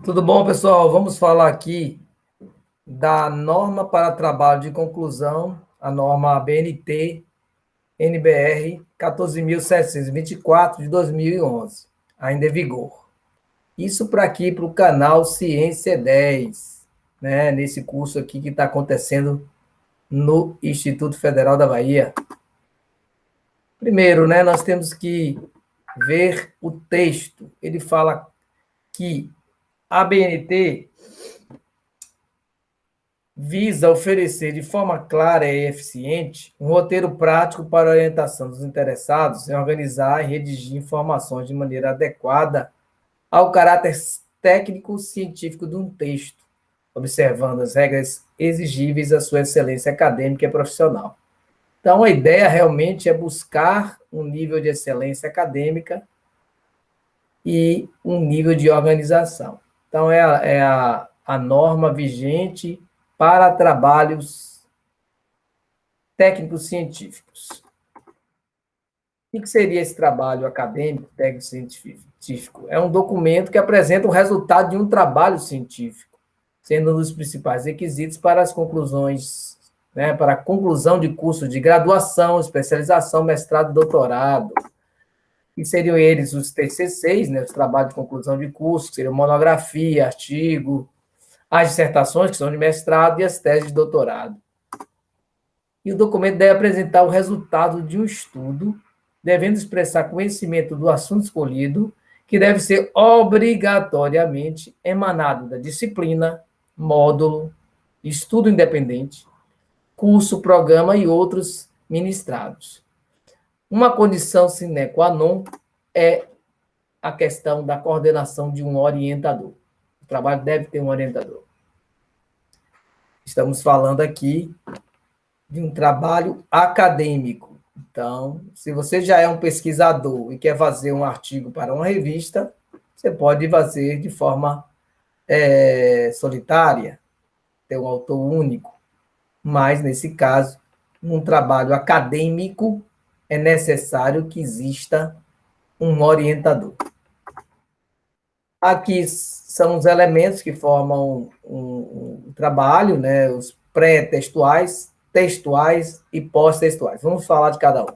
Tudo bom, pessoal? Vamos falar aqui da norma para trabalho de conclusão, a norma BNT NBR 14.724 de 2011, ainda em vigor. Isso para aqui, para o canal Ciência 10, né? Nesse curso aqui que está acontecendo no Instituto Federal da Bahia. Primeiro, né, nós temos que ver o texto. Ele fala que a BNT visa oferecer de forma clara e eficiente um roteiro prático para a orientação dos interessados em organizar e redigir informações de maneira adequada ao caráter técnico-científico de um texto, observando as regras exigíveis à sua excelência acadêmica e profissional. Então, a ideia realmente é buscar um nível de excelência acadêmica e um nível de organização. Então, a norma vigente para trabalhos técnicos científicos. O que seria esse trabalho acadêmico, técnico científico? É um documento que apresenta o resultado de um trabalho científico, sendo um dos principais requisitos para as conclusões, né, para a conclusão de cursos de graduação, especialização, mestrado e doutorado. E seriam eles os TCCs, né, os trabalhos de conclusão de curso, que seriam monografia, artigo, as dissertações, que são de mestrado, e as teses de doutorado. E o documento deve apresentar o resultado de um estudo, devendo expressar conhecimento do assunto escolhido, que deve ser obrigatoriamente emanado da disciplina, módulo, estudo independente, curso, programa e outros ministrados. Uma condição sine qua non é a questão da coordenação de um orientador. O trabalho deve ter um orientador. Estamos falando aqui de um trabalho acadêmico. Então, se você já é um pesquisador e quer fazer um artigo para uma revista, você pode fazer de forma solitária, ter um autor único. Mas, nesse caso, num trabalho acadêmico, é necessário que exista um orientador. Aqui são os elementos que formam um trabalho, né? Os pré-textuais, textuais e pós-textuais. Vamos falar de cada um.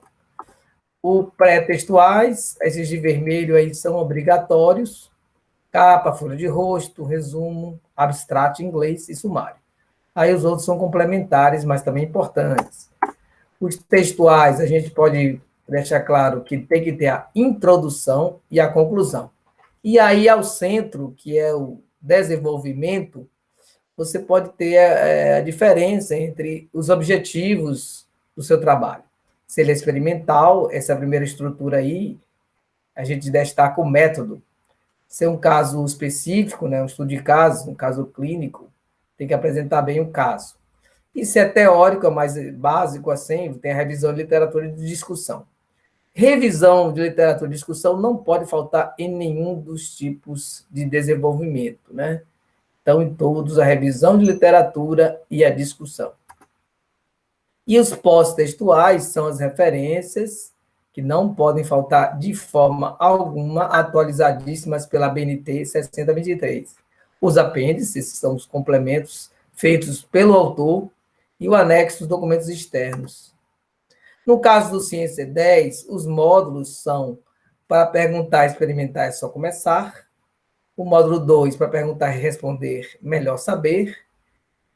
O pré-textuais, esses de vermelho aí são obrigatórios, capa, folha de rosto, resumo, abstrato em inglês e sumário. Aí os outros são complementares, mas também importantes. Os textuais, a gente pode deixar claro que tem que ter a introdução e a conclusão. E aí, ao centro, que é o desenvolvimento, você pode ter a diferença entre os objetivos do seu trabalho. Se ele é experimental, essa primeira estrutura aí, a gente destaca o método. Se é um caso específico, né, um estudo de caso, um caso clínico, tem que apresentar bem o caso. E se é teórico, é mais básico assim, tem a revisão de literatura de discussão. Revisão de literatura de discussão não pode faltar em nenhum dos tipos de desenvolvimento, né? Então, em todos, a revisão de literatura e a discussão. E os pós-textuais são as referências que não podem faltar de forma alguma, atualizadíssimas pela BNT 6023. Os apêndices são os complementos feitos pelo autor e o anexo dos documentos externos. No caso do Ciência 10, os módulos são para perguntar, experimentar, é só começar. O módulo 2, para perguntar e responder, melhor saber.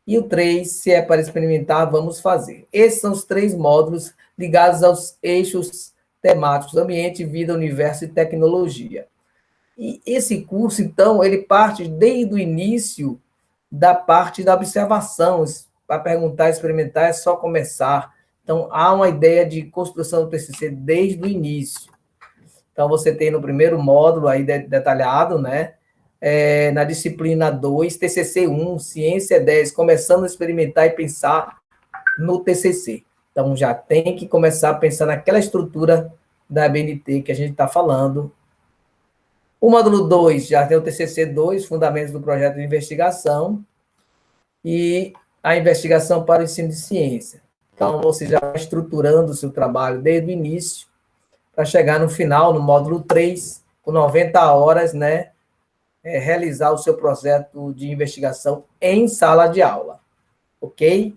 E o 3, se é para experimentar, vamos fazer. Esses são os 3 módulos ligados aos eixos temáticos, ambiente, vida, universo e tecnologia. E esse curso, então, ele parte desde o início da parte da observação. Para perguntar, experimentar, é só começar. Então, há uma ideia de construção do TCC desde o início. Então, você tem no primeiro módulo aí detalhado, né? Na disciplina 2, TCC 1, Ciência 10, começando a experimentar e pensar no TCC. Então, já tem que começar a pensar naquela estrutura da BNT que a gente está falando. O módulo 2 já tem o TCC 2, Fundamentos do Projeto de Investigação, e a investigação para o ensino de ciência. Então, você já vai estruturando o seu trabalho desde o início, para chegar no final, no módulo 3, com 90 horas, né, realizar o seu projeto de investigação em sala de aula, ok?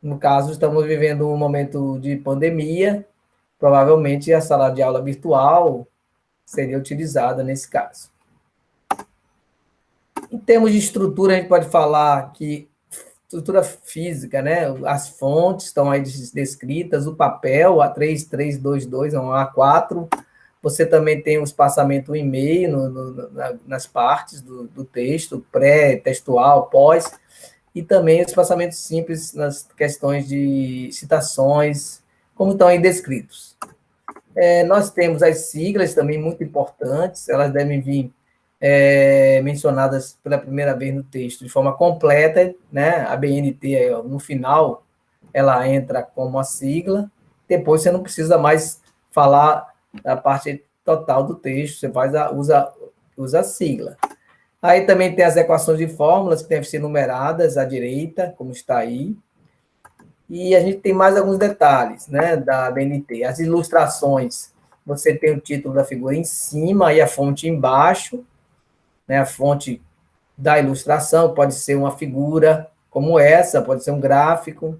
No caso, estamos vivendo um momento de pandemia, provavelmente a sala de aula virtual seria utilizada nesse caso. Em termos de estrutura, a gente pode falar que estrutura física, né? As fontes estão aí descritas, o papel, A3322 é um A4. Você também tem um espaçamento em meio nas partes do texto, pré-textual, pós, e também o espaçamento simples nas questões de citações, como estão aí descritos. Nós temos as siglas também muito importantes, elas devem vir mencionadas pela primeira vez no texto de forma completa, né? A BNT, aí, ó, no final, ela entra como a sigla, depois você não precisa mais falar da parte total do texto, você usa a sigla. Aí também tem as equações de fórmulas, que devem ser numeradas à direita, como está aí. E a gente tem mais alguns detalhes, né, da BNT. As ilustrações, você tem o título da figura em cima e a fonte embaixo, né, a fonte da ilustração pode ser uma figura como essa, pode ser um gráfico,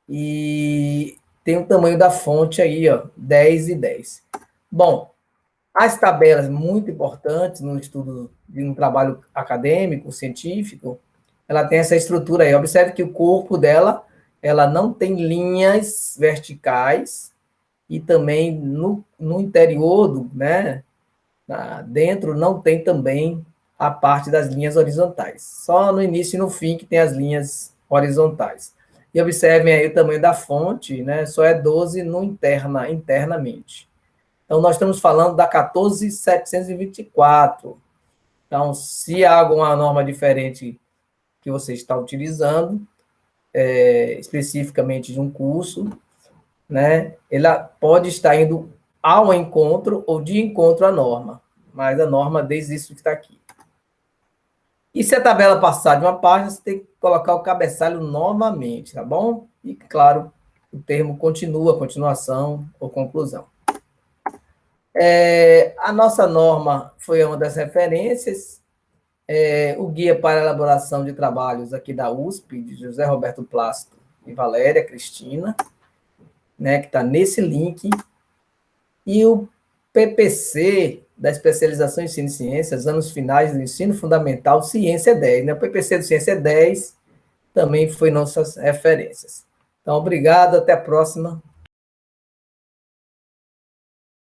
e tem o tamanho da fonte aí, ó, 10 e 10. Bom, as tabelas muito importantes no estudo de um trabalho acadêmico, científico, ela tem essa estrutura aí. Observe que o corpo dela, ela não tem linhas verticais e também no interior, né, dentro não tem também a parte das linhas horizontais. Só no início e no fim que tem as linhas horizontais. E observem aí o tamanho da fonte, né, só é 12 internamente. Então, nós estamos falando da 14.724. Então, se há alguma norma diferente que você está utilizando, especificamente de um curso, né, ela pode estar indo ao encontro ou de encontro à norma, mas a norma diz isso que está aqui. E se a tabela passar de uma página, você tem que colocar o cabeçalho novamente, tá bom? E, claro, o termo continua, continuação ou conclusão. A nossa norma foi uma das referências, o guia para elaboração de trabalhos aqui da USP, de José Roberto Plácido e Valéria Cristina, né, que está nesse link, e o PPC da especialização em ensino e ciências, anos finais do ensino fundamental, Ciência 10, né? O PPC do Ciência 10 também foi nossas referências. Então, obrigado, até a próxima.